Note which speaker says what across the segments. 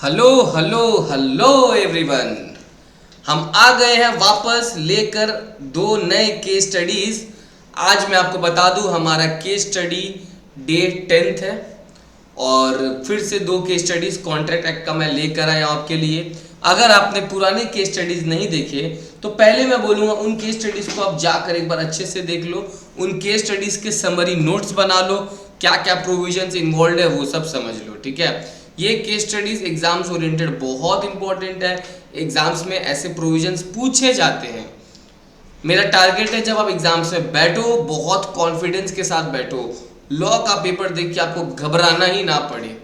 Speaker 1: Hello hello hello everyone. हम आ गए हैं वापस लेकर दो नए केस स्टडीज। आज मैं आपको बता दूं हमारा केस स्टडी डे 10th है और फिर से दो केस स्टडीज कॉन्ट्रैक्ट एक्ट का मैं लेकर आया हूं आपके लिए। अगर आपने पुराने केस स्टडीज नहीं देखे तो पहले मैं बोलूँगा उन केस स्टडीज को आप जाकर एक बार अच्छे से देख लो, उन केस स्टडीज के समरी नोट्स बना लो, क्या क्या प्रोविजंस इन्वॉल्व है वो सब समझ लो। ठीक है, ये केस स्टडीज एग्जाम्स ओरिएंटेड बहुत इंपॉर्टेंट है। एग्जाम्स में ऐसे प्रोविजंस पूछे जाते हैं। मेरा टारगेट है जब आप एग्जाम्स में बैठो बहुत कॉन्फिडेंस के साथ बैठो, लॉ का पेपर देख के आपको घबराना ही ना पड़े।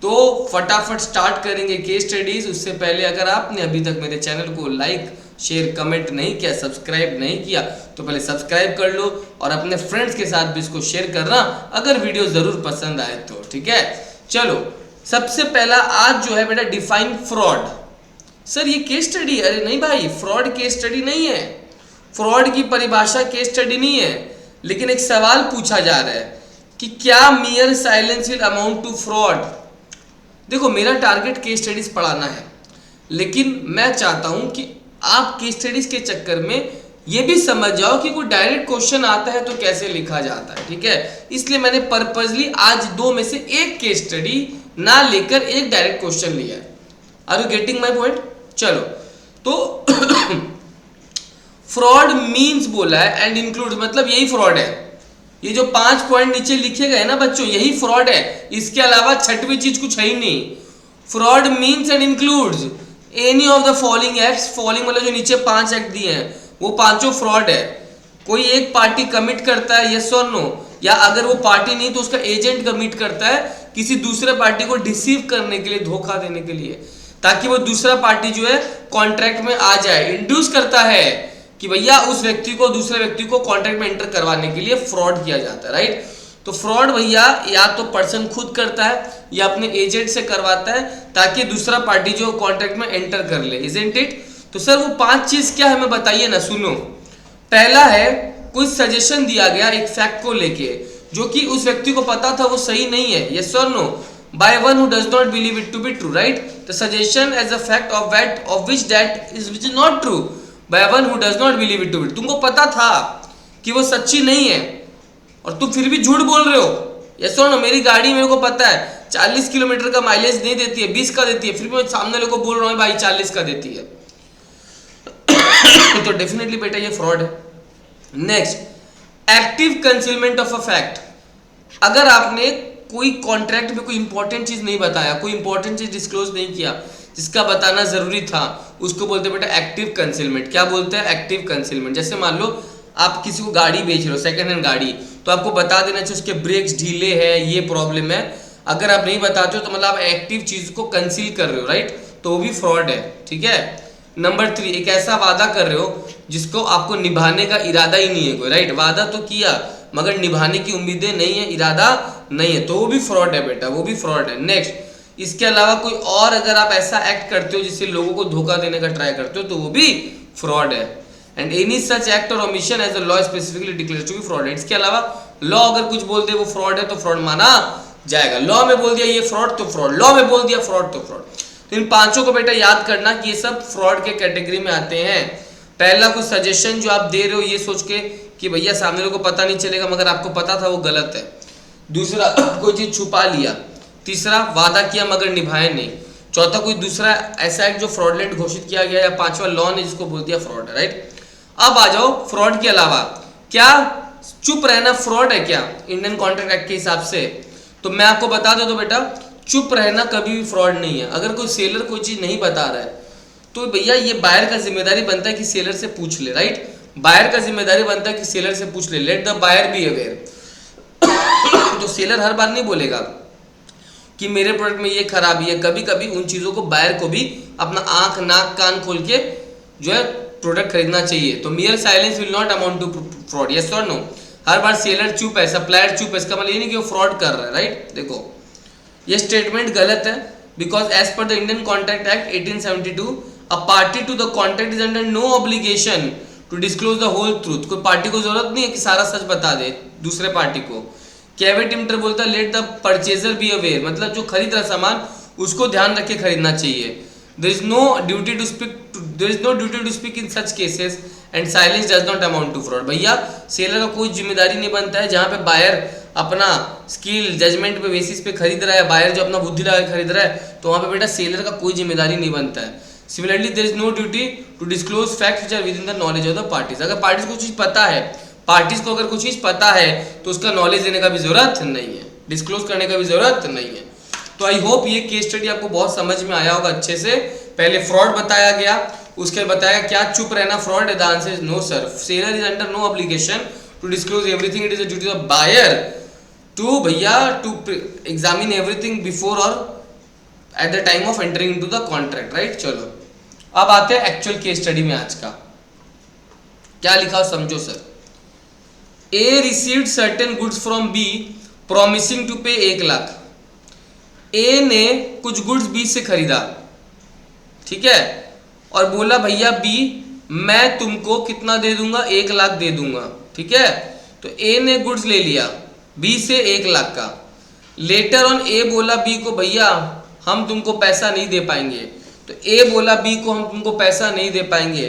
Speaker 1: तो फटाफट स्टार्ट करेंगे केस स्टडीज। उससे पहले अगर आपने अभी तक मेरे चैनल को लाइक शेयर कमेंट नहीं किया, सब्सक्राइब नहीं किया तो पहले सब्सक्राइब कर लो और अपने फ्रेंड्स के साथ भी इसको शेयर करना अगर वीडियो जरूर पसंद आए तो। ठीक है, चलो सबसे पहला आज जो है बेटा डिफाइन फ्रॉड। सर ये केस स्टडी? अरे नहीं भाई, फ्रॉड केस स्टडी नहीं है। फ्रॉड की परिभाषा केस स्टडी नहीं है, लेकिन एक सवाल पूछा जा रहा है कि क्या mere silence will amount to fraud. देखो मेरा टारगेट केस स्टडीज पढ़ाना है, लेकिन मैं चाहता हूं कि आप केस स्टडीज के चक्कर में ये भी समझ जाओ कि कोई डायरेक्ट क्वेश्चन आता है तो कैसे लिखा जाता है। ठीक है, इसलिए मैंने पर्पजली आज दो में से एक केस स्टडी ना लेकर एक डायरेक्ट क्वेश्चन लिया है। Are you getting my point? चलो तो फ्रॉड मीन्स बोला है एंड इंक्लूड, मतलब यही फ्रॉड है। ये जो 5 पॉइंट नीचे लिखे गए ना बच्चों, यही फ्रॉड है। इसके अलावा छठवीं चीज कुछ है ही नहीं। Fraud means and includes any of the following acts. Following मतलब जो नीचे 5 एक्ट दिए हैं वो पांचों फ्रॉड है। कोई एक पार्टी कमिट करता है यस और नो, या अगर वो पार्टी नहीं तो उसका एजेंट कमिट करता है किसी दूसरे पार्टी को डिसीव करने के लिए, धोखा देने के लिए, ताकि वो दूसरा पार्टी जो है कॉन्ट्रैक्ट में आ जाए। इंड्यूस करता है कि भैया उस व्यक्ति को दूसरे व्यक्ति को कॉन्ट्रैक्ट में एंटर करवाने के लिए फ्रॉड किया जाता है। राइट, तो फ्रॉड भैया या तो पर्सन खुद करता है या अपने एजेंट से करवाता है ताकि दूसरा पार्टी जो कॉन्ट्रैक्ट में एंटर कर ले। Isn't it? तो सर वो 5 चीज क्या है हमें बताइए ना। सुनो, पहला है कोई सजेशन दिया गया एक फैक्ट को लेके जो कि उस व्यक्ति को पता था वो सही नहीं है, yes or no, by one who does not believe it to be true, right? The suggestion as a fact of which which is not true by one who does not believe it to be true. तुमको पता था कि वो सच्ची नहीं है और तुम फिर भी झूठ बोल रहे हो। यस और नो, मेरी गाड़ी मेरे को पता है 40 किलोमीटर का माइलेज नहीं देती है, 20 का देती है, फिर भी मैं सामने वाले को बोल रहा हूँ भाई 40 का देती है। तो डेफिनेटली बेटा ये फ्रॉड है। Next, active concealment of a fact. अगर आपने कोई कॉन्ट्रैक्ट में कोई इंपॉर्टेंट चीज नहीं बताया, कोई इंपॉर्टेंट चीज डिस्क्लोज नहीं किया जिसका बताना जरूरी था, उसको बोलते हैं बेटा एक्टिव कंसीलमेंट। क्या बोलते हैं? Active concealment. जैसे मान लो आप किसी को गाड़ी बेच रहे हो, सेकंड हैंड गाड़ी, तो आपको बता देना चाहिए उसके ब्रेक्स ढीले हैं, ये प्रॉब्लम है। अगर आप नहीं बताते हो तो मतलब आप एक्टिव चीज को कंसील कर रहे हो, राइट, तो वो भी फ्रॉड है। ठीक है। नंबर 3, एक ऐसा वादा कर रहे हो जिसको आपको निभाने का इरादा ही नहीं है कोई, राइट, वादा तो किया मगर निभाने की उम्मीदें नहीं है, इरादा नहीं है, तो वो भी फ्रॉड है बेटा, वो भी फ्रॉड है। नेक्स्ट, इसके अलावा कोई और अगर आप ऐसा एक्ट करते हो जिससे लोगों को धोखा देने का ट्राई करते हो तो वो भी फ्रॉड है। And any such act or omission as a law specifically declares to be fraud. इसके अलावा लॉ अगर कुछ बोल दे वो फ्रॉड है तो फ्रॉड माना जाएगा। लॉ में बोल दिया ये फ्रॉड तो फ्रॉड, लॉ में बोल दिया फ्रॉड तो फ्रॉड। तो इन पांचों को बेटा याद करना कि ये सब फ्रॉड के कैटेगरी में आते हैं। पहला कोई सजेशन जो आप दे रहे हो ये सोच के कि भैया सामने वाले को पता नहीं चलेगा मगर आपको पता था वो गलत है। दूसरा, कोई चीज छुपा लिया। तीसरा, वादा किया मगर निभाया नहीं। चौथा, कोई दूसरा ऐसा एक्ट जो फ्रॉडलेंट घोषित किया गया, या पांचवा लॉ ने जिसको बोल दिया फ्रॉड है। राइट, अब आ जाओ फ्रॉड के अलावा क्या चुप रहना फ्रॉड है क्या इंडियन कॉन्ट्रैक्ट एक्ट के हिसाब से? तो मैं आपको बता दे तो बेटा चुप रहना कभी भी फ्रॉड नहीं है। अगर कोई सेलर कोई चीज नहीं बता रहा है तो भैया ये बायर का जिम्मेदारी बनता है कि सेलर से पूछ ले। राइट, बायर का जिम्मेदारी बनता है कि सेलर से पूछ ले। Let the buyer beware. तो सेलर हर बार नहीं बोलेगा कि मेरे प्रोडक्ट में ये खराबी है। कभी कभी उन चीजों को बायर को भी अपना आंख नाक कान खोल के जो है प्रोडक्ट खरीदना चाहिए। तो mere silence will not amount to fraud, yes or no. हर बार सेलर चुप है, सप्लायर चुप है, इसका मतलब ये नहीं कि वो फ्रॉड कर रहा है। राइट, देखो ये स्टेटमेंट गलत है because as per the Indian Contract Act 1872 a party to the contract is under no obligation to disclose the whole truth. कोई पार्टी को जरूरत नहीं है कि सारा सच बता दे दूसरे पार्टी को। कैवेट इंटर बोलता है let the purchaser be aware, मतलब जो खरीद रहा सामान उसको ध्यान रख के खरीदना चाहिए। There is no duty to speak in such cases and silence does not amount to fraud. भैया सेलर का कोई जिम्मेदारी नहीं बनता है, जहाँ पे बायर अपना स्किल जजमेंट पे बेसिस पे खरीद रहा है, बायर जो अपना बुद्धि लगा के खरीद रहा है, तो वहाँ पे बेटा सेलर का कोई जिम्मेदारी नहीं बनता है। Similarly there is no duty to disclose facts which are within the knowledge of the parties. अगर पार्टीज को कुछ चीज़ पता है, पार्टीज को अगर कुछ चीज़ पता है तो उसका नॉलेज देने का भी जरूरत नहीं है, डिस्क्लोज करने का भी जरूरत नहीं है। तो आई होप ये केस स्टडी आपको बहुत समझ में आया होगा अच्छे से। पहले फ्रॉड बताया गया, उसके बाद बताया क्या चुप रहना फ्रॉड है, the answer is no sir. Seller is under no obligation to disclose everything, it is a duty of buyer to भैया to examine everything before or at the time of entering into the contract, right. चलो अब आते हैं actual case study में। आज का क्या लिखा हो समझो sir. A received certain goods from B promising to pay 1 lakh. ए ने कुछ गुड्स बी से खरीदा, ठीक है, और बोला भैया बी मैं तुमको कितना दे दूंगा, 1 लाख दे दूंगा, ठीक है। तो ए ने गुड्स ले लिया बी से 1 लाख का। लेटर ऑन ए बोला बी को भैया हम तुमको पैसा नहीं दे पाएंगे। तो ए बोला बी को हम तुमको पैसा नहीं दे पाएंगे।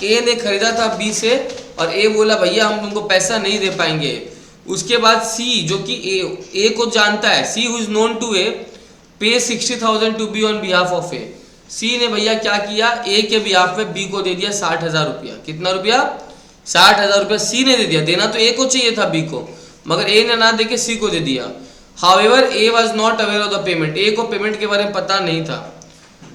Speaker 1: ए ने खरीदा था बी से और ए बोला भैया हम तुमको पैसा नहीं दे पाएंगे। उसके बाद सी जो कि ए को जानता है, C who is known to A pay 60,000 to B on behalf of A. C ने भैया क्या किया, ए के बिहाफ में बी को दे दिया 60,000 रुपया। कितना रुपया, 60,000 रुपया सी ने दे दिया। देना तो ए को चाहिए था बी को, मगर ए ने ना दे के सी को दे दिया। However A was not aware of the payment, A को पेमेंट के बारे में पता नहीं था।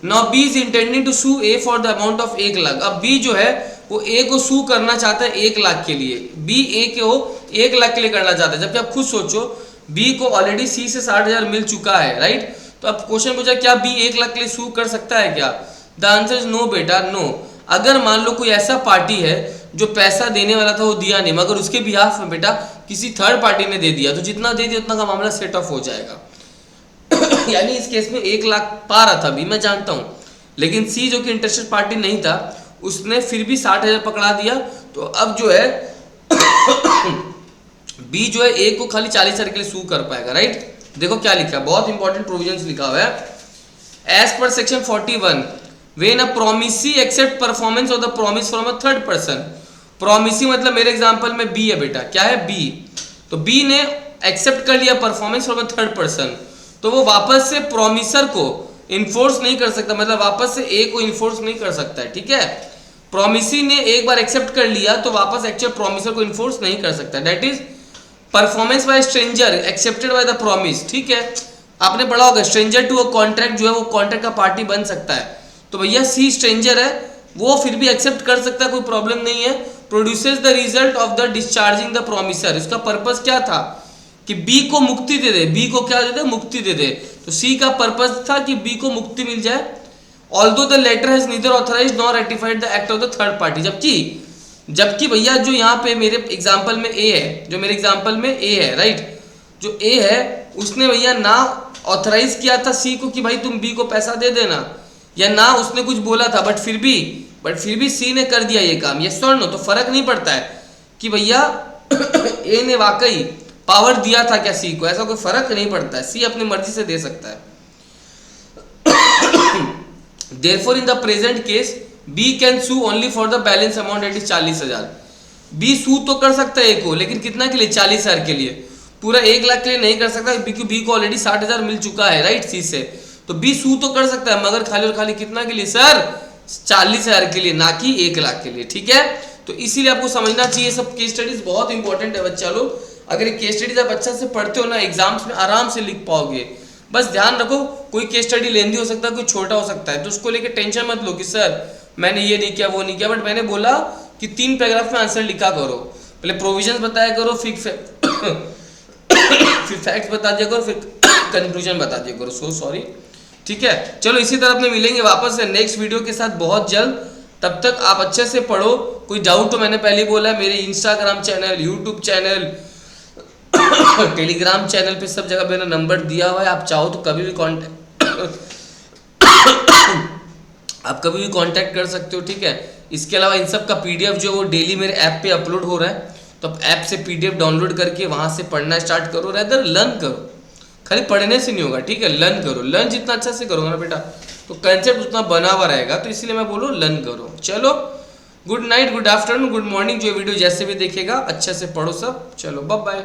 Speaker 1: Now B is intending to sue A for the amount of 1 lakh. अब बी जो है वो ए को सू करना चाहता है 1 लाख के लिए। बी ए को 1 लाख के लिए करना चाहता है, जबकि आप खुद सोचो बी को ऑलरेडी सी से 60,000 मिल चुका है, राइट। तो अब क्वेश्चन पूछा क्या बी 1 लाख के लिए सू कर सकता है क्या? द आंसर इज नो बेटा, नो। अगर मान लो कोई ऐसा पार्टी है जो पैसा देने वाला था वो दिया नहीं, मगर उसके बिहाफ में बेटा किसी थर्ड पार्टी ने दे दिया, तो जितना दे दिया उतना का मामला सेट ऑफ हो जाएगा। यानी इस केस में 1 लाख पा रहा था बी, मैं जानता हूं, लेकिन सी जो कि इंटरेस्टेड पार्टी नहीं था उसने फिर भी 60,000 पकड़ा दिया। तो अब जो है बी जो है ए को खाली 40,000 के लिए सू कर पाएगा, राइट। देखो क्या लिखा है, बहुत इंपॉर्टेंट प्रोविजंस लिखा हुआ है। As per section 41 when a promisee accept performance of the promise from a third person. Promisee मतलब मेरे एग्जांपल में बी है बेटा, क्या है बी, तो बी ने एक्सेप्ट कर लिया performance from a third person, तो वो वापस से प्रोमिसर को इन्फोर्स नहीं कर सकता, मतलब वापस से ए को इन्फोर्स नहीं कर सकता है, ठीक है। प्रोमिसी ने एक बार एक्सेप्ट कर लिया तो वापस एक्चुअल प्रोमिसर को इन्फोर्स नहीं कर सकता। That is performance by stranger accepted by the promise, ठीक है। आपने पढ़ा होगा स्ट्रेंजर टू अ कॉन्ट्रैक्ट जो है वो कॉन्ट्रैक्ट का पार्टी बन सकता है। तो भैया सी स्ट्रेंजर है, वो फिर भी एक्सेप्ट कर सकता है, कोई प्रॉब्लम नहीं है। Produces the result of the discharging the promisor. इसका पर्पस क्या था कि बी को मुक्ति दे दे, बी को क्या दे दे, मुक्ति दे दे। तो सी का पर्पस था कि बी को मुक्ति मिल जाए। Although the latter has neither authorised nor ratified the act of the third party. जबकि भैया जो यहाँ पे मेरे एग्जाम्पल में ए है, जो मेरे एग्जाम्पल में ए है, राइट, जो ए है उसने भैया ना ऑथराइज किया था सी को कि भाई तुम बी को पैसा दे देना, या ना उसने कुछ बोला था, बट फिर भी सी ने कर दिया ये काम, ये सर नो। तो फर्क नहीं पड़ता है कि भैया ए ने वाकई पावर दिया था क्या सी को, ऐसा कोई फर्क नहीं पड़ता है, सी अपनी मर्जी से दे सकता है। Therefore, in the present case, B can sue only for the balance amount, that is 40,000। B सू तो कर सकता है ए को, लेकिन कितना के लिए, 40,000 के लिए, पूरा 1 लाख के लिए नहीं कर सकता, क्योंकि बी को ऑलरेडी 60,000 मिल चुका है, राइट, सी से। तो बी सू तो कर सकता है, मगर खाली और खाली कितना के लिए सर, 40,000 के लिए, ना कि 1 लाख के लिए, ठीक है। तो इसीलिए आपको समझना चाहिए, सब केस स्टडीज बहुत इंपॉर्टेंट है बच्चा लोग। अगर ये केस स्टडीज आप अच्छा से पढ़ते हो ना, एग्जाम्स में आराम से लिख पाओगे। बस ध्यान रखो कोई केस स्टडी लेंदी हो सकता है, कोई छोटा हो सकता है, तो उसको लेके टेंशन मत लो कि सर मैंने ये नहीं किया वो नहीं किया। बट मैंने बोला कि 3 पैराग्राफ में आंसर लिखा करो, पहले प्रोविजंस बताया करो, फिर फैक्ट्स बता दिया करो, फिर कंक्लूजन बता दिया करो। सो सॉरी, ठीक है। चलो इसी तरह अपने मिलेंगे वापस से नेक्स्ट वीडियो के साथ बहुत जल्द। तब तक आप अच्छे से पढ़ो। कोई डाउट तो मैंने पहले बोला है, मेरे Instagram channel, YouTube channel, Telegram channel पे सब जगह मेरा नंबर दिया हुआ है। आप चाहो तो कभी भी कांटेक्ट कर सकते हो, ठीक है। इसके अलावा इन सब का पीडीएफ जो वो डेली मेरे ऐप पे अपलोड हो रहा है, तो आप ऐप से पीडीएफ डाउनलोड करके वहां से पढ़ना स्टार्ट करो, रेदर लर्न करो। खाली पढ़ने से नहीं होगा, ठीक है, लर्न करो, लर्न जितना अच्छा से करोगे ना बेटा तो कंसेप्ट उतना बना हुआ रहेगा, तो इसीलिए मैं बोलूँ लर्न करो। चलो good night, good afternoon, good morning, जो वीडियो जैसे भी देखेगा अच्छे से पढ़ो सब, चलो बाय बाय।